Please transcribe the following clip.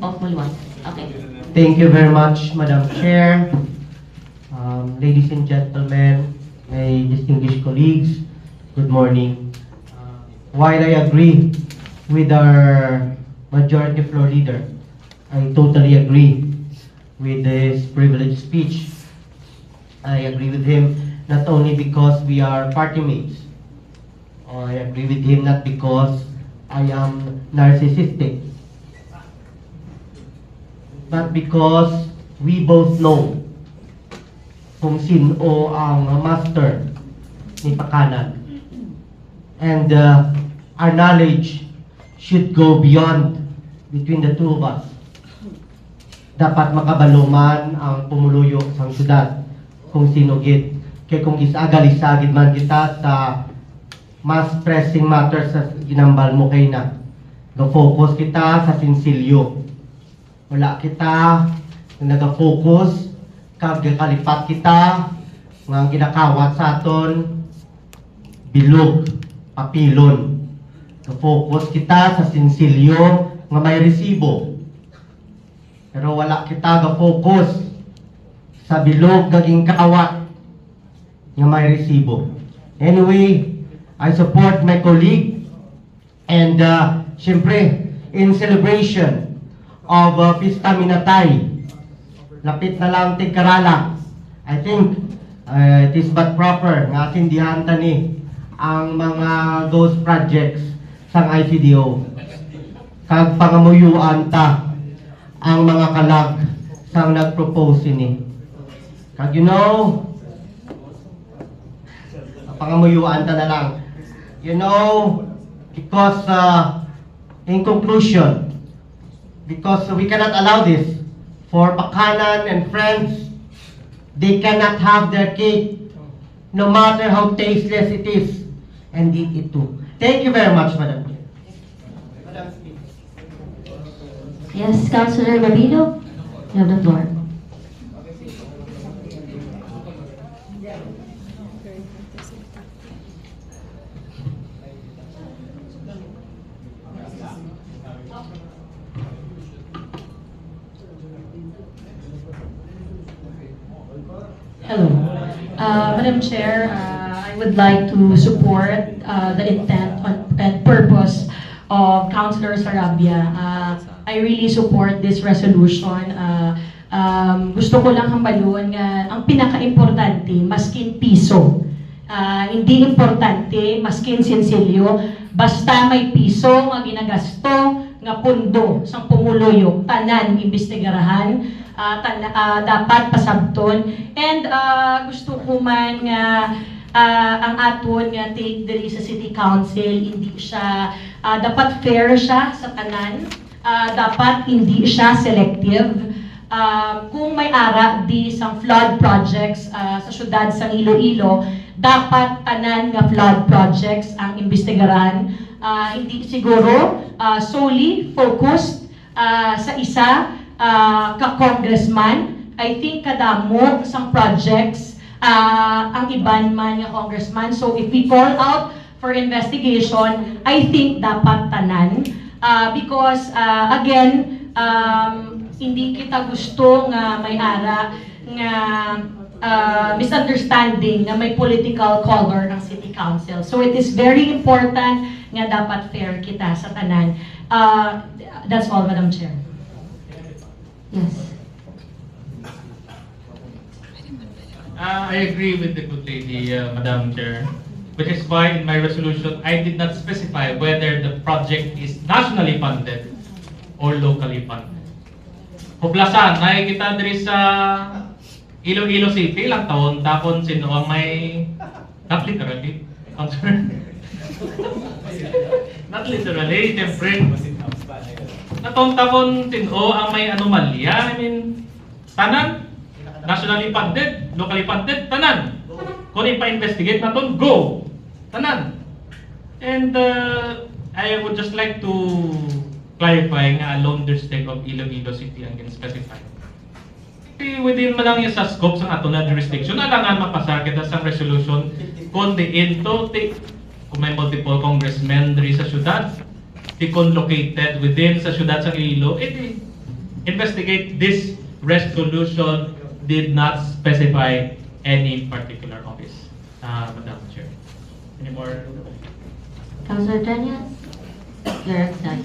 of Muluan. Okay. Thank you very much, Madam Chair. Ladies and gentlemen, my distinguished colleagues, good morning. While I agree with our majority floor leader, I totally agree with his privileged speech. I agree with him not only because we are party mates. I agree with him not because I am narcissistic, but because we both know kung sino ang master ni Pakanan. And our knowledge should go beyond between the two of us. Dapat makabaluman ang pumuluyo sa syudad kung sino gid. Kaya kung isagalisagid man kita sa mas pressing matters sa ginambal mo kay na. Ga-focus kita sa Sinsilyo. Wala kita nag-focus kag kalipat kita nga ginakawat sa aton bilog, papilon. Ga-focus kita sa Sinsilyo nga may resibo. Pero wala kita ga-focus sa bilog gaging kawat nga may resibo. Anyway, I support my colleague and syempre in celebration of Pista Minatay, lapit na lang tigkarala. I think it is but proper nga atindihan tani ang mga ghost projects sang ICDO kag pangamuyuan ta ang mga kalag sang nagpropose ini. Kag pangamuyuan ta na lang. Because in conclusion, because we cannot allow this for Pakanan and friends, they cannot have their cake no matter how tasteless it is and eat it too. Thank you very much, Madam Chair. Yes, Councilor Mabino, you have the floor. Hello. Madam Chair, I would like to support the intent and purpose of Councilor Sarabia. I really support this resolution. Gusto ko lang hambalon nga ang pinaka-importante, maskin piso. Hindi importante, maskin sinsilyo, basta may piso nga ginagasto nga pundo sang pumuluyo, tanan imbestigarahan, dapat pasabton. And gusto ko man nga ang aton nga take diri sa City Council, hindi siya, dapat fair siya sa tanan, dapat hindi siya selective. Kung may ara di sang flood projects sa syudad sa Iloilo, dapat tanan nga flood projects ang imbestigaran. Hindi siguro solely focused sa isa ka-congressman. I think kadamo sang projects ang iban man nga congressman. So if we call out for investigation, I think dapat tanan. Because again, hindi kita gusto nga may ara nga misunderstanding na may political color ng City Council. So it is very important nga dapat fair kita sa tanan. That's all, Madam Chair. Yes. I agree with the good lady, Madam Chair, which is why in my resolution I did not specify whether the project is nationally funded or locally funded. Poblasan, nakikita diri sa Iloilo City, ilang taon, tapon sino ang may, not literally, not literally, siyempre, natong-tapon sino ang may anomalya, I mean, tanan, nationally funded, locally funded, tanan. Kung ipa-investigate na ton, go! Tanan. And I would just like to clarify nga alone the state of Iloilo City ang specify. Within man lang yung sa scope sa ato na jurisdiction, alangan mapasar kita sa resolution kung diinto, kung may multiple congressmen diri sa syudad, kung located within sa syudad sa Iloilo, investigate this resolution did not specify any particular office. Madam Chair. Any more? Councilor Tanyas? Your excited.